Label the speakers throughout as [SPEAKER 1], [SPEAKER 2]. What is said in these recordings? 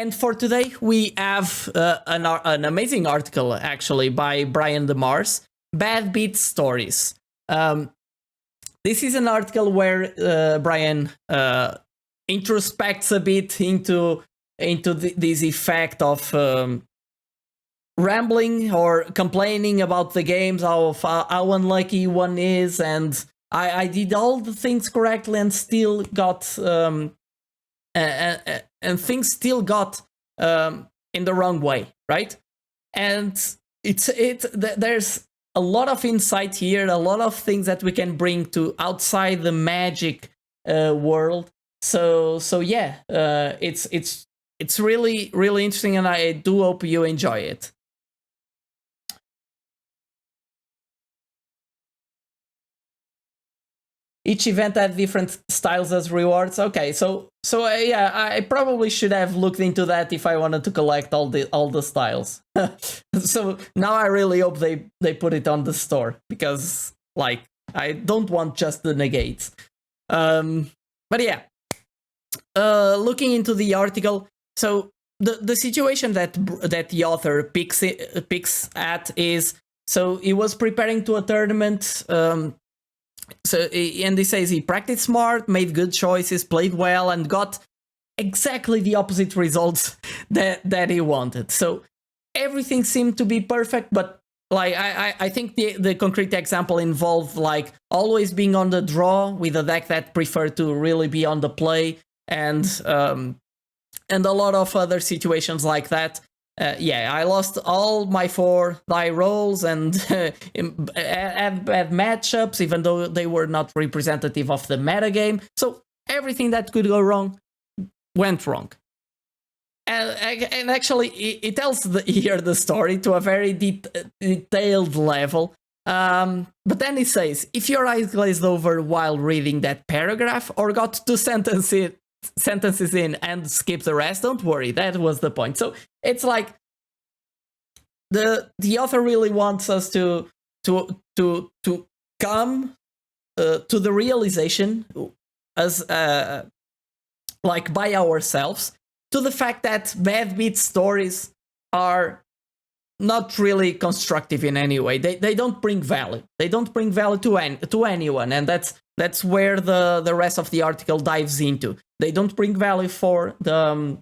[SPEAKER 1] And for today, we have an amazing article, actually, by Brian DeMars, Bad Beat Stories. This is an article where Brian introspects a bit into this effect of rambling or complaining about the games, how unlucky one is, and I did all the things correctly and still got and things still got in the wrong way, right? And there's a lot of insight here, a lot of things that we can bring to outside the Magic world. So yeah, it's really interesting, and I do hope you enjoy it. Each event had different styles as rewards. Okay, so yeah, I probably should have looked into that if I wanted to collect all the styles. So now I really hope they put it on the store, because like I don't want just the negates. But yeah, looking into the article, so the situation that the author picks at is, so he was preparing to a tournament. And he says he practiced smart, made good choices, played well, and got exactly the opposite results that he wanted. So everything seemed to be perfect, but like I think the concrete example involved like always being on the draw with a deck that preferred to really be on the play, and a lot of other situations like that. Yeah, I lost all my 4 die rolls and had bad matchups, even though they were not representative of the metagame. So everything that could go wrong went wrong. And actually, it tells here the story to a very detailed level. But then he says, if your eyes glazed over while reading that paragraph, or got 2 sentences in and skip the rest, don't worry, that was the point. So it's like the author really wants us to come to the realization as like by ourselves to the fact that bad beat stories are not really constructive in any way. They don't bring value. They don't bring value to anyone, and that's where the rest of the article dives into. They don't bring value for the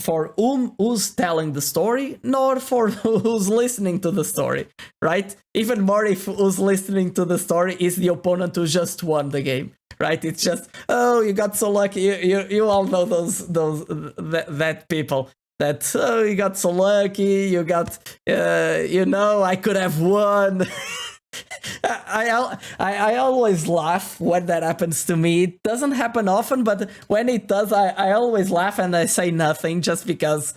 [SPEAKER 1] for who's telling the story, nor for who's listening to the story, right? Even more if who's listening to the story is the opponent who just won the game, right? It's just, oh, you got so lucky. You all know that people. That, oh, you got so lucky, you got, I could have won. I always laugh when that happens to me. It doesn't happen often, but when it does, I always laugh and I say nothing, just because,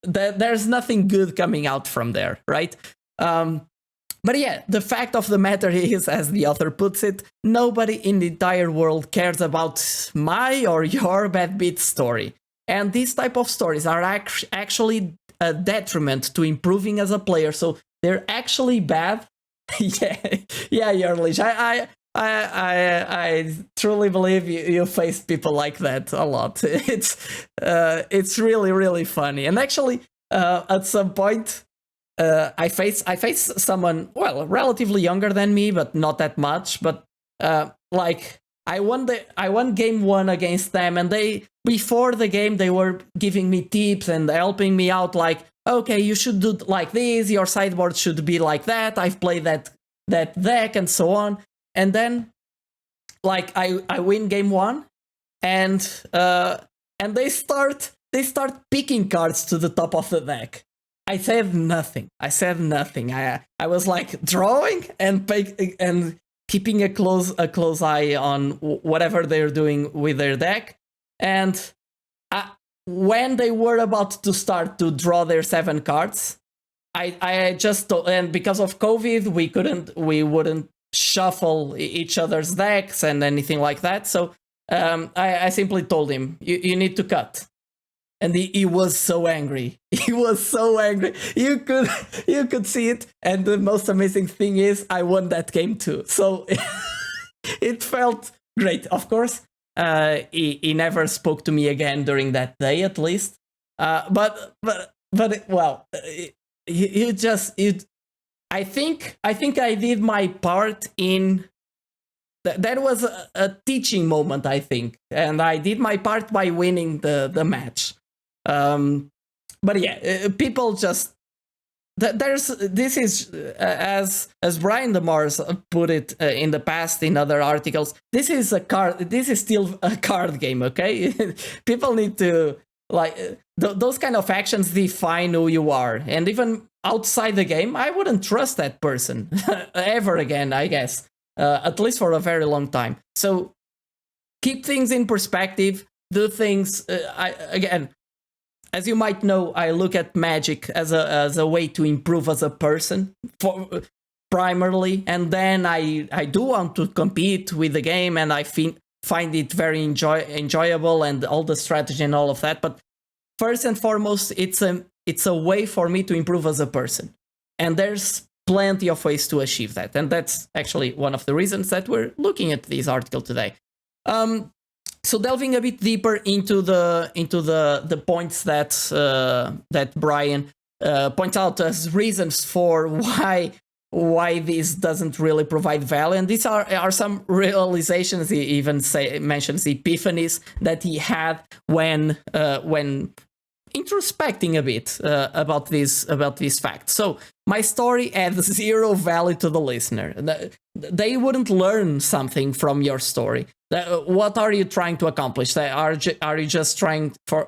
[SPEAKER 1] there's nothing good coming out from there, right? But yeah, the fact of the matter is, as the author puts it, nobody in the entire world cares about my or your bad beat story. And these type of stories are actually a detriment to improving as a player. So they're actually bad. yeah, Yarlish. I truly believe you face people like that a lot. It's really funny. And actually, at some point, I face someone, well, relatively younger than me, but not that much. But like I won game 1 against them, and before the game they were giving me tips and helping me out, like, okay, you should do like this, your sideboard should be like that, I've played that deck, and so on. And then like I win game 1, and they start picking cards to the top of the deck. I said nothing. I was like drawing and keeping a close eye on whatever they're doing with their deck. And when they were about to start to draw their 7 cards, I just told, and because of COVID, we wouldn't shuffle each other's decks and anything like that. So I simply told him, you need to cut. And he was so angry. He was so angry. You could see it. And the most amazing thing is, I won that game too. So it felt great. Of course, He never spoke to me again during that day, at least. Well, you just I think I did my part in. That was a teaching moment, I think, and I did my part by winning the match. But yeah, people just this is as Brian DeMars put it in the past in other articles. This is still a card game, okay? People need to those kind of actions define who you are, and even outside the game, I wouldn't trust that person ever again, I guess, at least for a very long time. So keep things in perspective. Do things again. As you might know, I look at Magic as a way to improve as a person, primarily, and then I do want to compete with the game, and I find it very enjoyable and all the strategy and all of that. But first and foremost, it's a way for me to improve as a person, and there's plenty of ways to achieve that, and that's actually one of the reasons that we're looking at this article today. So delving a bit deeper into the points that Brian points out as reasons for why this doesn't really provide value, and these are some realizations. He even mentions epiphanies that he had when introspecting a bit about these facts. So my story adds zero value to the listener. They wouldn't learn something from your story. What are you trying to accomplish? Are you just trying for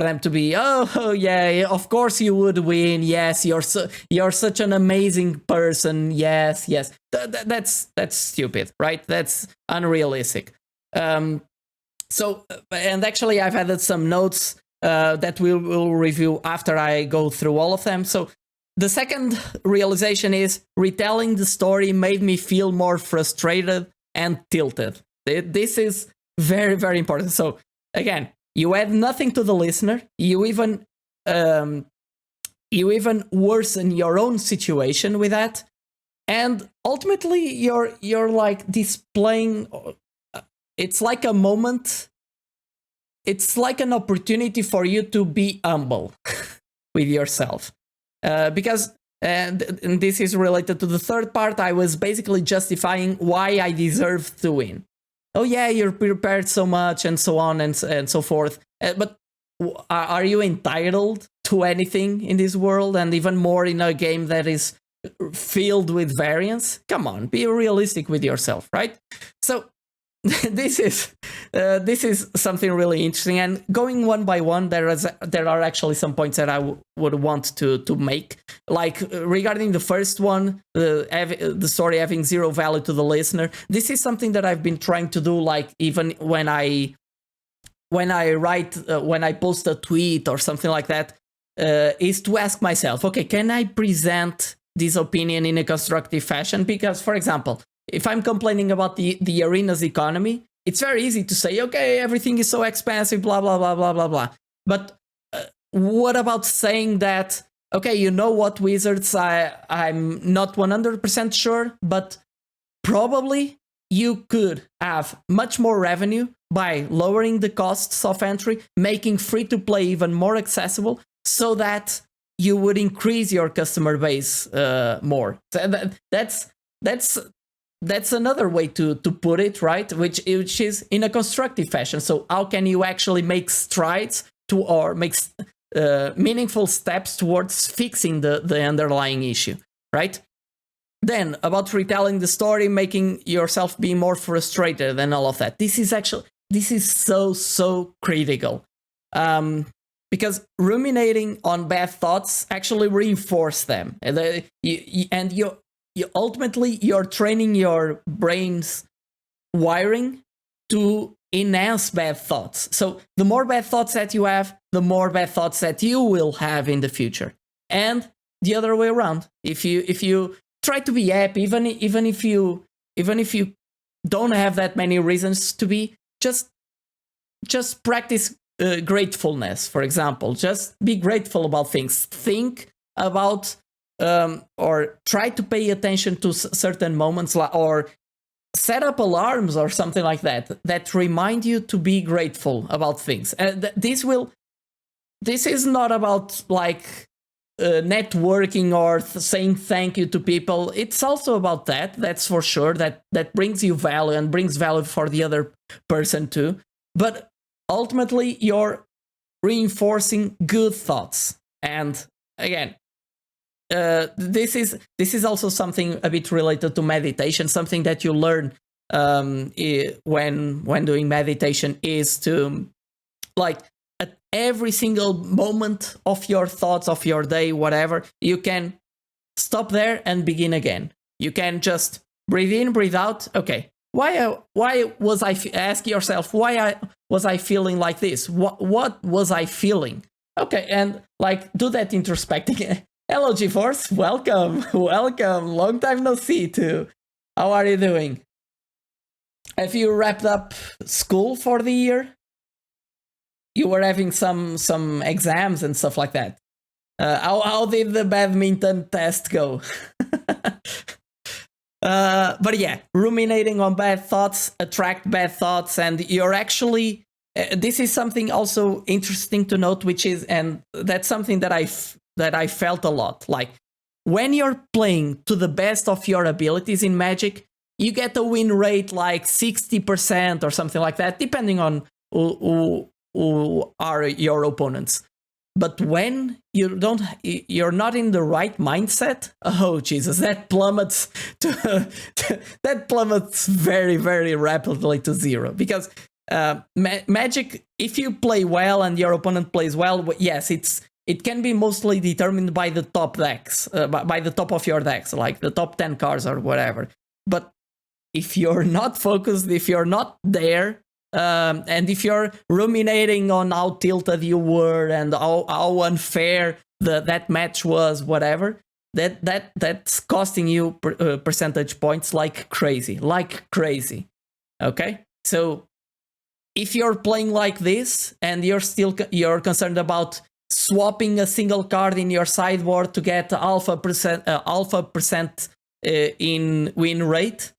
[SPEAKER 1] them to be, oh yeah, of course you would win. Yes, you're such an amazing person. Yes. That's stupid, right? That's unrealistic. So, and actually, I've added some notes that we will review after I go through all of them. So the second realization is retelling the story made me feel more frustrated and tilted. This is very, very important. So again, you add nothing to the listener. You even worsen your own situation with that, and ultimately you're like displaying. It's like a moment. It's like an opportunity for you to be humble with yourself, because and this is related to the third part. I was basically justifying why I deserve to win. Oh yeah, you're prepared so much and so on and so forth. But are you entitled to anything in this world, and even more in a game that is filled with variance? Come on, be realistic with yourself, right? So this is something really interesting, and going one by one, there are actually some points that I would want to make, like regarding the first one, the story having zero value to the listener. This is something that I've been trying to do, like even when I post a tweet or something like that, is to ask myself, okay, can I present this opinion in a constructive fashion? Because, for example, if I'm complaining about the arena's economy, it's very easy to say, okay, everything is so expensive, blah, blah, blah, blah, blah, blah. But what about saying that, okay, you know what, Wizards, I'm not 100% sure, but probably you could have much more revenue by lowering the costs of entry, making free-to-play even more accessible, so that you would increase your customer base more. So that's another way to put it, right? Which is in a constructive fashion. So how can you actually make strides or make meaningful steps towards fixing the underlying issue, right? Then about retelling the story, making yourself be more frustrated and all of that. This is so critical. Because ruminating on bad thoughts actually reinforce them. And you ultimately, you're training your brain's wiring to enhance bad thoughts. So the more bad thoughts that you have, the more bad thoughts that you will have in the future. And the other way around. If you try to be happy, even if you don't have that many reasons to be, just practice gratefulness, for example. Just be grateful about things. Think about or try to pay attention to certain moments, or set up alarms or something like that that remind you to be grateful about things. This is not about like networking or saying thank you to people. It's also about that. That's for sure. That brings you value and brings value for the other person too. But ultimately, you're reinforcing good thoughts. And again, this is also something a bit related to meditation. Something that you learn when doing meditation is to, like, at every single moment of your thoughts, of your day, whatever, you can stop there and begin again. You can just breathe in, breathe out. Okay, why was ask yourself, why was I feeling like this? What was I feeling? Okay, and like do that introspecting. Hello, GeForce. Welcome. Long time no see too. How are you doing? Have you wrapped up school for the year? You were having some exams and stuff like that. How did the badminton test go? But yeah, ruminating on bad thoughts attract bad thoughts, and you're actually. This is something also interesting to note, which is, and that's something that I felt a lot. Like when you're playing to the best of your abilities in Magic, you get a win rate like 60% or something like that, depending on who are your opponents. But when you're not in the right mindset, oh Jesus, that plummets that plummets very, very rapidly to zero. Because Magic, if you play well and your opponent plays well, yes, it can be mostly determined by the top decks, by the top of your decks, like the top 10 cards or whatever. But if you're not focused, if you're not there, and if you're ruminating on how tilted you were and how unfair that match was, whatever, that's costing you percentage points like crazy. Okay, so if you're playing like this and you're concerned about swapping a single card in your sideboard to get alpha percent in win rate,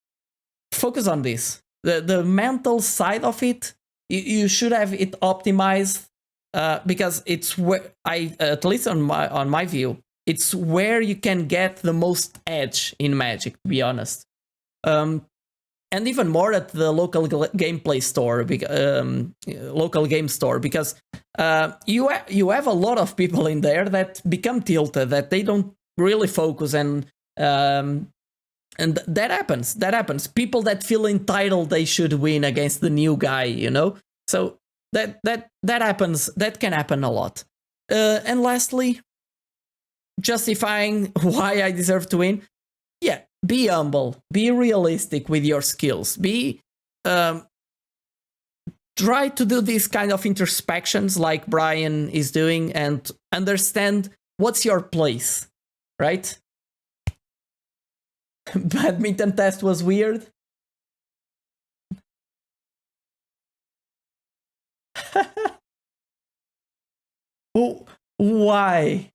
[SPEAKER 1] focus on this. The mental side of it, you should have it optimized, because it's where at least on my view, it's where you can get the most edge in Magic, to be honest. And even more at the local gameplay store, local game store, because you have a lot of people in there that become tilted, that they don't really focus, and that happens. People that feel entitled they should win against the new guy, So that happens. That can happen a lot. And lastly, justifying why I deserve to win. Yeah, be humble. Be realistic with your skills. Try to do these kind of introspections like Brian is doing and understand what's your place, right? Badminton test was weird. Why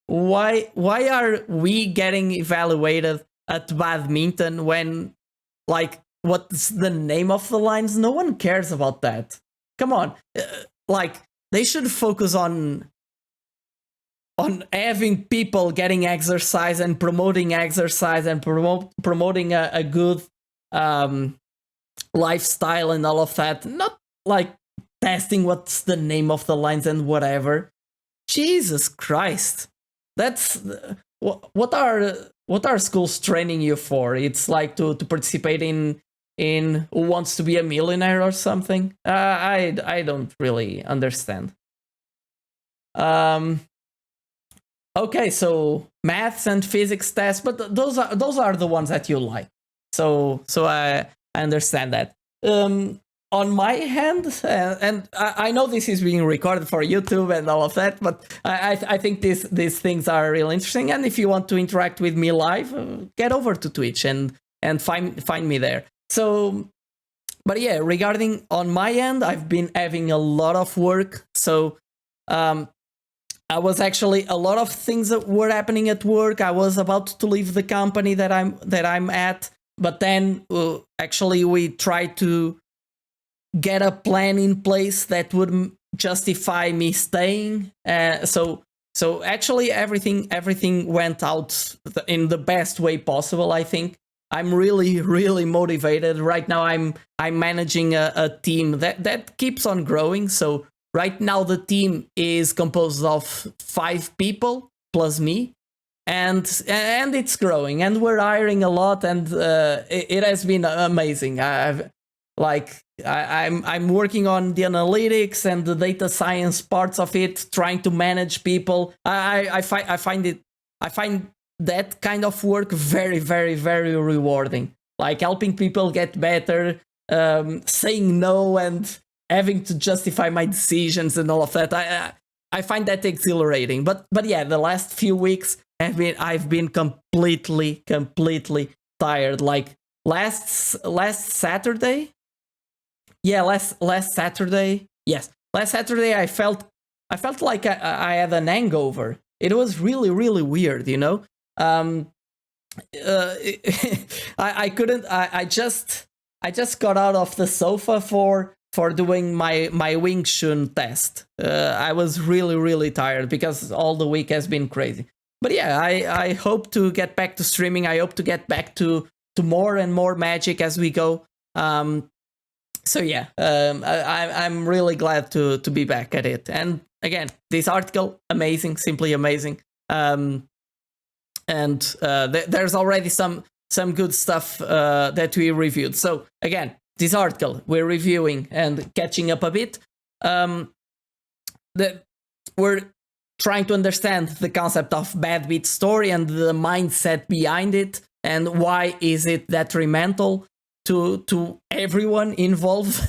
[SPEAKER 1] are we getting evaluated at badminton when, like, what's the name of the lines? No one cares about that. Come on, like they should focus on having people getting exercise and promoting exercise and promoting a good lifestyle and all of that. Not like testing what's the name of the lines and whatever. Jesus Christ, that's what are schools training you for? It's like to participate in Who Wants to Be a Millionaire or something. I don't really understand. Okay, so maths and physics tests, but those are the ones that you like. So I understand that. On my hand, and I know this is being recorded for YouTube and all of that, but I think these things are really interesting. And if you want to interact with me live, get over to Twitch and find me there. So, but yeah, regarding on my end, I've been having a lot of work. So, I was actually a lot of things that were happening at work. I was about to leave the company that I'm at. but then actually we try to get a plan in place that would justify me staying. So actually everything went out in the best way possible. I think I'm really motivated right now. I'm managing a team that keeps on growing. So right now the team is composed of 5 people plus me, and it's growing, and we're hiring a lot, and it has been amazing. I'm working on the analytics and the data science parts of it, trying to manage people. I find that kind of work very rewarding. Like helping people get better, saying no and having to justify my decisions and all of that. I find that exhilarating. But yeah, the last few weeks I've been completely tired. Like last Saturday. Yeah, last Saturday. Yes, last Saturday I felt like I had an hangover. It was really weird, you know. I couldn't. I just got out of the sofa for doing my Wing Chun test. I was really tired because all the week has been crazy. But yeah, I hope to get back to streaming. I hope to get back to more and more Magic as we go. So yeah, I'm really glad to be back at it. And again, this article, amazing, simply amazing. And there's already some good stuff that we reviewed. So again, this article we're reviewing and catching up a bit. We're trying to understand the concept of bad beat story and the mindset behind it, and why is it detrimental to everyone involved,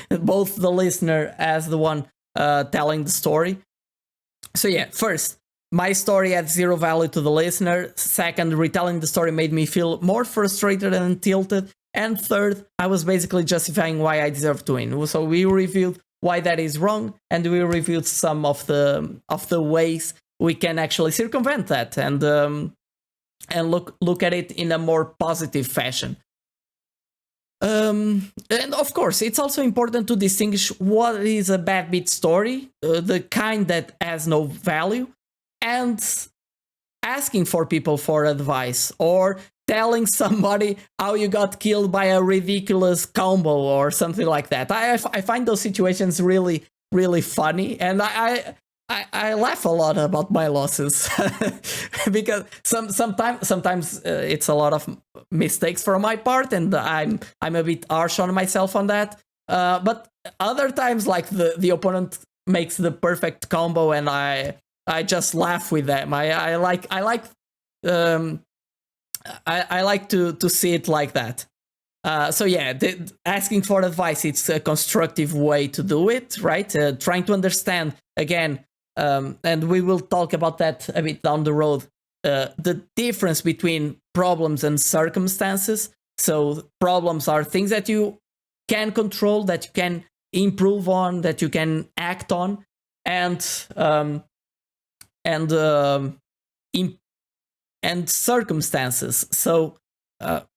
[SPEAKER 1] both the listener as the one telling the story. So yeah, first, my story had 0 value to the listener. Second, retelling the story made me feel more frustrated and tilted. And third, I was basically justifying why I deserve to win. So we reviewed why that is wrong, and we reviewed some of the ways we can actually circumvent that and look at it in a more positive fashion. And of course, it's also important to distinguish what is a bad beat story, the kind that has no value, and asking for people for advice, or telling somebody how you got killed by a ridiculous combo or something like that. I find those situations really funny, and I laugh a lot about my losses because sometimes it's a lot of mistakes from my part, and I'm a bit harsh on myself on that. But other times, like the opponent makes the perfect combo, and I just laugh with them. I like to see it like that. So yeah, asking for advice, it's a constructive way to do it, right? Trying to understand again. And we will talk about that a bit down the road, the difference between problems and circumstances. So problems are things that you can control, that you can improve on, that you can act on, and circumstances. So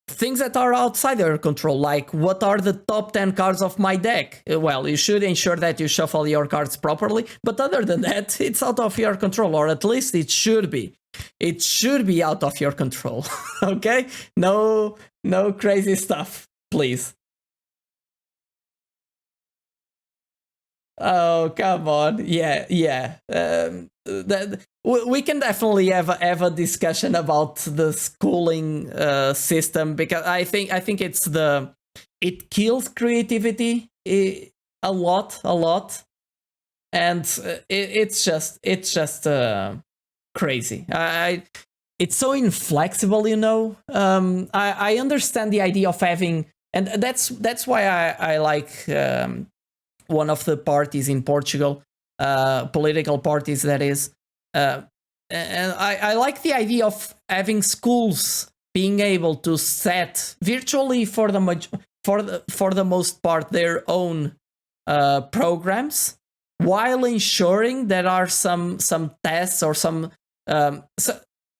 [SPEAKER 1] things that are outside your control, like what are the top 10 cards of my deck? Well, you should ensure that you shuffle your cards properly, but other than that, it's out of your control, or at least it should be. It should be out of your control. Okay? No crazy stuff, please. Oh, come on. Yeah. We can definitely have a discussion about the schooling system, because I think it kills creativity a lot, and it's just crazy. It's so inflexible, you know. I understand the idea of having, and that's why I like one of the parties in Portugal, political parties, that is. And I like the idea of having schools being able to set virtually for the most part their own programs, while ensuring there are some tests or an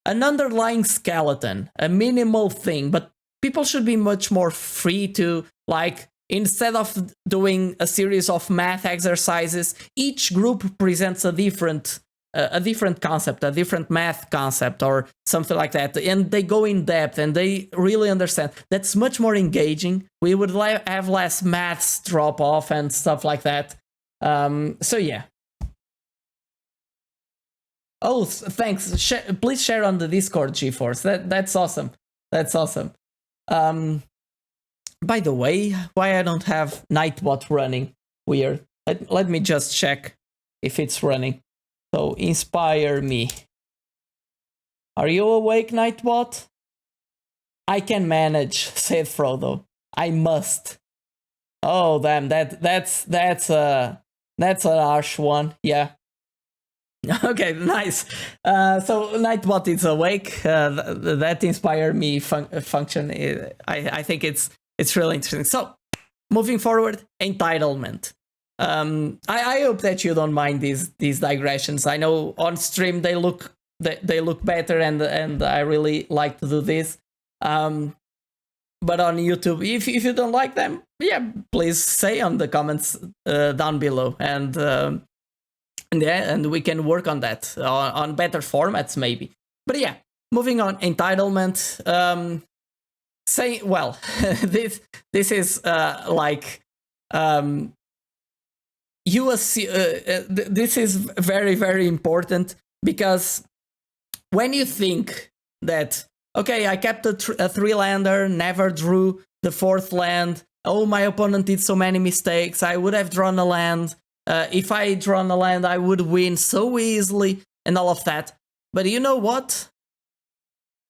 [SPEAKER 1] underlying skeleton, a minimal thing, but people should be much more free to, like, instead of doing a series of math exercises, each group presents a different concept, a different math concept or something like that, and they go in depth and they really understand. That's much more engaging. We would have less maths drop off and stuff like that. So yeah. Oh, thanks. Please share on the Discord, GeForce. That's awesome. That's awesome. By the way, why I don't have Nightbot running? Weird. Let me just check if it's running. So, inspire me. Are you awake, Nightbot? I can manage, said Frodo. I must. Oh, damn, that's a harsh one. Yeah. Okay, nice. So Nightbot is awake. That inspire me function. I think it's really interesting. So, moving forward, entitlement. I hope that you don't mind these digressions. I know on stream they look better, and I really like to do this. But on YouTube, if you don't like them, yeah, please say on the comments down below, and we can work on that on better formats maybe. But yeah, moving on, entitlement. This is like. This is very, very important, because when you think that, okay, I kept a 3-lander, never drew the 4th land, oh, my opponent did so many mistakes, I would have drawn a land, if I drawn a land I would win so easily, and all of that. But you know what?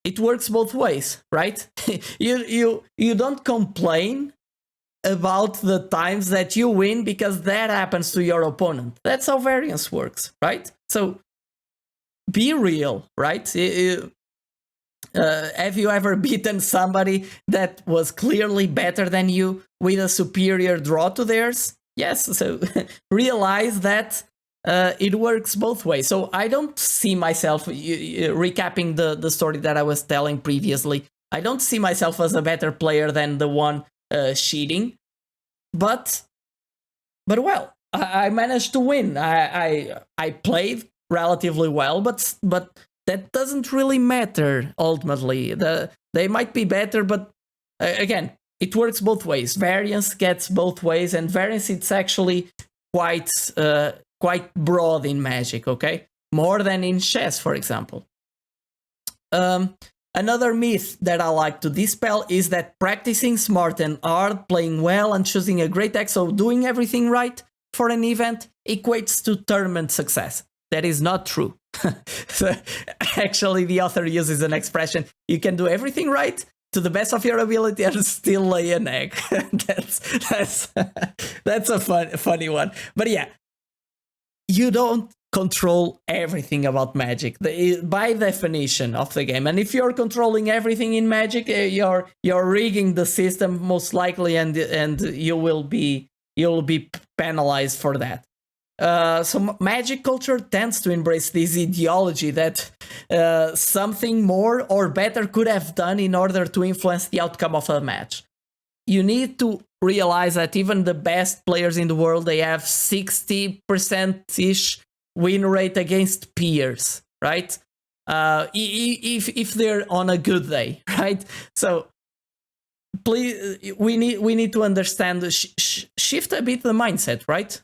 [SPEAKER 1] It works both ways, right? you don't complain about the times that you win, because that happens to your opponent. That's how variance works, right? So be real, right? Have you ever beaten somebody that was clearly better than you with a superior draw to theirs? Yes, so realize that it works both ways. So I don't see myself, recapping the story that I was telling previously, I don't see myself as a better player than the one cheating, but well, I managed to win. I played relatively well, but that doesn't really matter ultimately. They might be better, but again, it works both ways. Variance gets both ways, and variance, it's actually quite broad in Magic, okay? More than in chess, for example. Another myth that I like to dispel is that practicing smart and hard, playing well, and choosing a great deck, so doing everything right for an event, equates to tournament success. That is not true. So, actually, the author uses an expression: you can do everything right to the best of your ability and still lay an egg. That's a funny one. But yeah, you don't control everything about Magic by definition of the game, and if you're controlling everything in Magic, you're rigging the system most likely, and you'll be penalized for that. So Magic culture tends to embrace this ideology that something more or better could have done in order to influence the outcome of a match. You need to realize that even the best players in the world, they have 60%-ish win rate against peers, right? If they're on a good day, right? So please, we need to understand, shift a bit the mindset, right?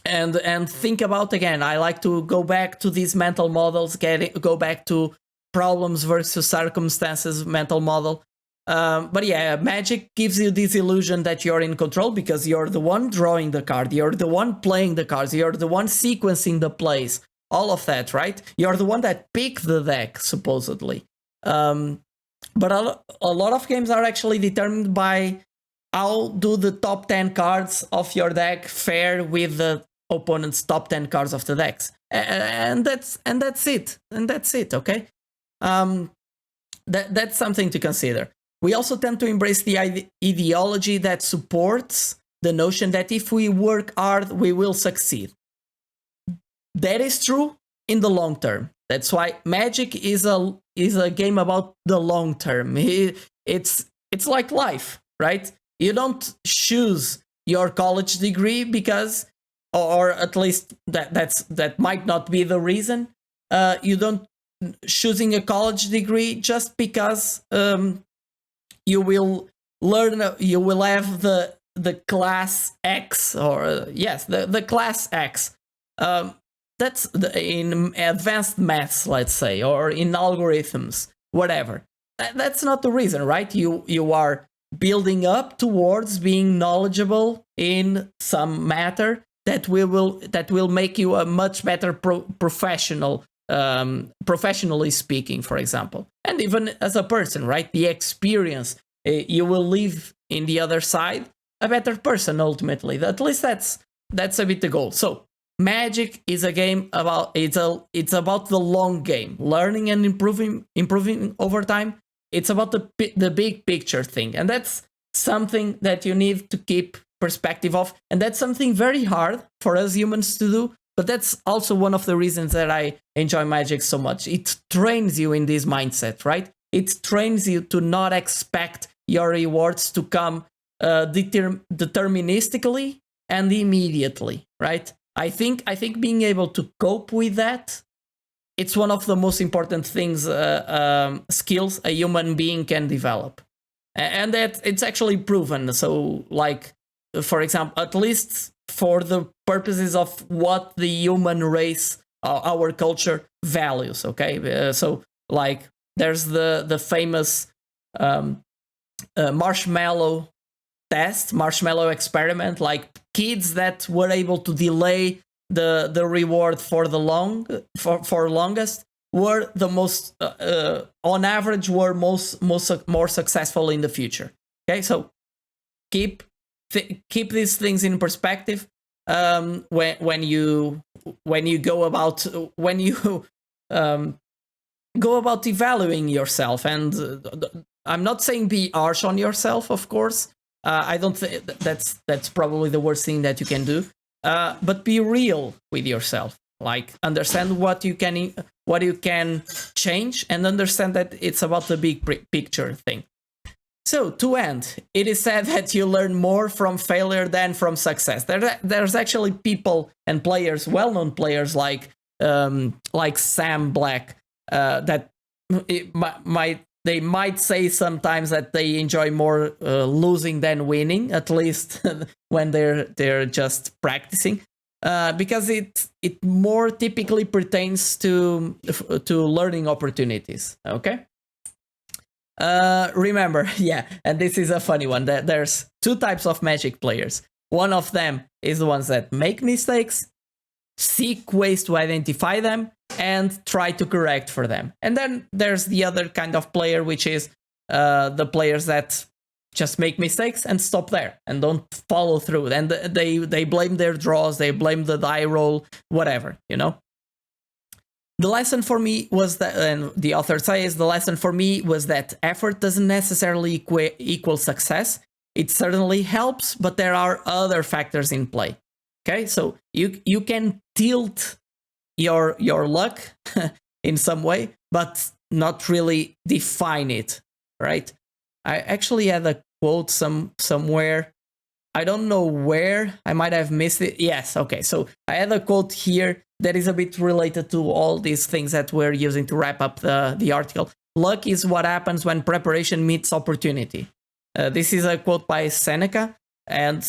[SPEAKER 1] And think about, again, I like to go back to these mental models, go back to problems versus circumstances mental model. But yeah, Magic gives you this illusion that you're in control, because you're the one drawing the card, you're the one playing the cards, you're the one sequencing the plays, all of that, right? You're the one that picked the deck, supposedly. But a lot of games are actually determined by how do the top 10 cards of your deck fare with the opponent's top 10 cards of the decks, and that's it, okay? That's something to consider. We also tend to embrace the ideology that supports the notion that if we work hard, we will succeed. That is true in the long term. That's why Magic is a game about the long term. it's like life, right? You don't choose your college degree because, or at least that might not be the reason. You don't choosing a college degree just because you will learn, you will have the class X, or yes, the class X. That's in advanced maths, let's say, or in algorithms, whatever. That's not the reason, right? You are building up towards being knowledgeable in some matter that will make you a much better professional, professionally speaking, for example, and even as a person, right? The experience, you will leave in the other side a better person ultimately. At least that's a bit the goal. So Magic is a game about it's about the long game, learning and improving over time. It's about the big picture thing, and that's something that you need to keep perspective of, and that's something very hard for us humans to do. But that's also one of the reasons that I enjoy Magic so much. It trains you in this mindset, right? It trains you to not expect your rewards to come deterministically and immediately, right? I think being able to cope with that, it's one of the most important things, skills a human being can develop, and that it's actually proven. So, like, for example, at least for the purposes of what the human race, our culture values. Okay, so like there's the famous marshmallow test, marshmallow experiment, like kids that were able to delay the reward for for longest were the most on average were more successful in the future. Okay, so keep these things in perspective when you go about go about evaluating yourself. And I'm not saying be harsh on yourself, of course. I don't think that's probably the worst thing that you can do. But be real with yourself. Like, understand what you can change, and understand that it's about the big picture thing. So to end, it is said that you learn more from failure than from success. There's actually people and players, well-known players like Sam Black, that they might say sometimes that they enjoy more losing than winning, at least when they're just practicing, because it more typically pertains to learning opportunities. Okay. Remember, yeah, and this is a funny one. There's two types of Magic players. One of them is the ones that make mistakes, seek ways to identify them, and try to correct for them. And then there's the other kind of player, which is the players that just make mistakes and stop there and don't follow through. And they blame their draws, they blame the die roll, whatever, you know. The lesson for me was that, and the author says, the lesson for me was that effort doesn't necessarily equal success. It certainly helps, but there are other factors in play. Okay, so you can tilt your luck in some way, but not really define it, right? I actually had a quote somewhere. I don't know where. I might have missed it. Yes, okay. So I had a quote here that is a bit related to all these things that we're using to wrap up the article. Luck is what happens when preparation meets opportunity. This is a quote by Seneca, and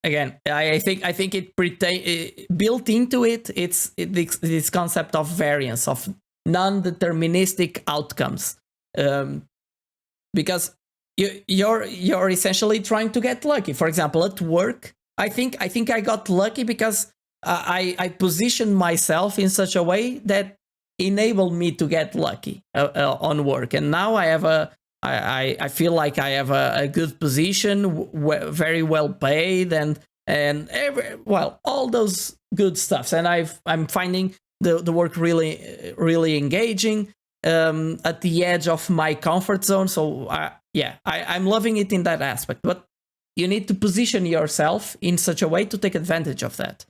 [SPEAKER 1] again, I think it built into it. It's this concept of variance, of non-deterministic outcomes, because you're essentially trying to get lucky. For example, at work, I think I got lucky because I positioned myself in such a way that enabled me to get lucky on work, and now I feel like I have a good position, very well paid, and all those good stuffs, and I'm finding the work really engaging, at the edge of my comfort zone. So I'm loving it in that aspect. But you need to position yourself in such a way to take advantage of that.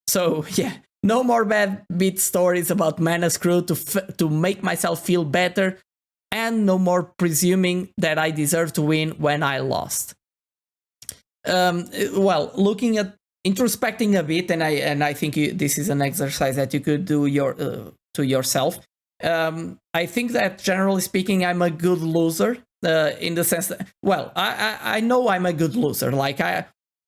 [SPEAKER 1] So yeah, no more bad beat stories about Mana Screw to make myself feel better. and no more presuming that I deserve to win when I lost. Well, looking at introspecting a bit, and I think this is an exercise that you could do to yourself. I think that generally speaking, I'm a good loser in the sense that, well, I know I'm a good loser. Like,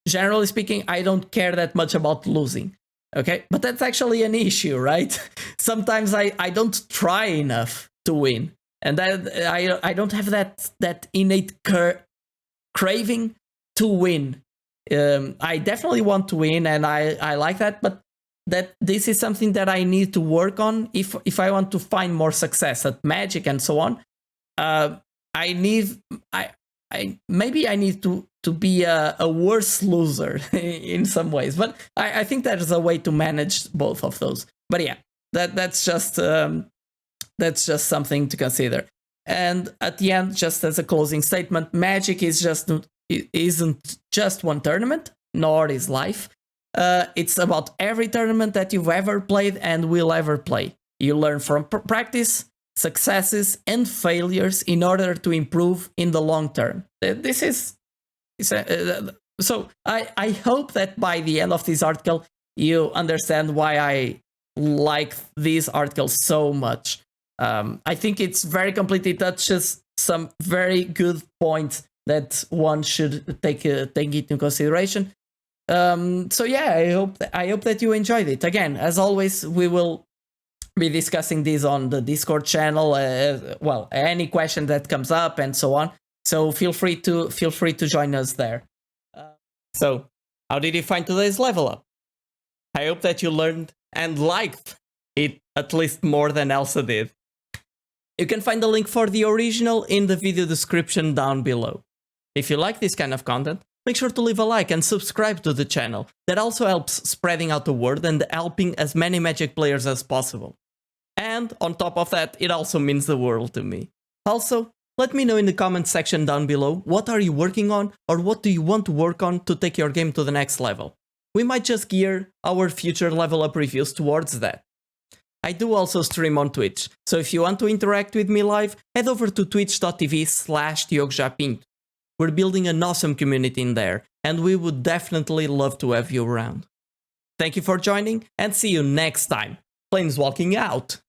[SPEAKER 1] generally speaking, I don't care that much about losing. Okay, but that's actually an issue, right? Sometimes I don't try enough to win, and that I don't have that innate craving to win. I definitely want to win, and I like that, but that this is something that I need to work on if I want to find more success at Magic and so on. Maybe I need to be a worse loser in some ways, but I think there's a way to manage both of those. But yeah, that's just something to consider. And at the end, just as a closing statement, Magic isn't just one tournament, nor is life. It's about every tournament that you've ever played and will ever play. You learn from practice, successes, and failures in order to improve in the long term. This is so I hope that by the end of this article you understand why I like these articles so much. I think it's very complete. It touches some very good points that one should take into consideration. So yeah, I hope that you enjoyed it. Again, as always, we will be discussing this on the Discord channel. Well, any question that comes up and so on. So feel free to join us there. So, how did you find today's level up? I hope that you learned and liked it at least more than Elsa did. You can find the link for the original in the video description down below. If you like this kind of content, make sure to leave a like and subscribe to the channel. That also helps spreading out the word and helping as many Magic players as possible. And on top of that, it also means the world to me. Also, let me know in the comment section down below what are you working on or what do you want to work on to take your game to the next level. We might just gear our future level up reviews towards that. I do also stream on Twitch, so if you want to interact with me live, head over to twitch.tv/DiogoJapinto. We're building an awesome community in there, and we would definitely love to have you around. Thank you for joining, and see you next time. Planeswalking out!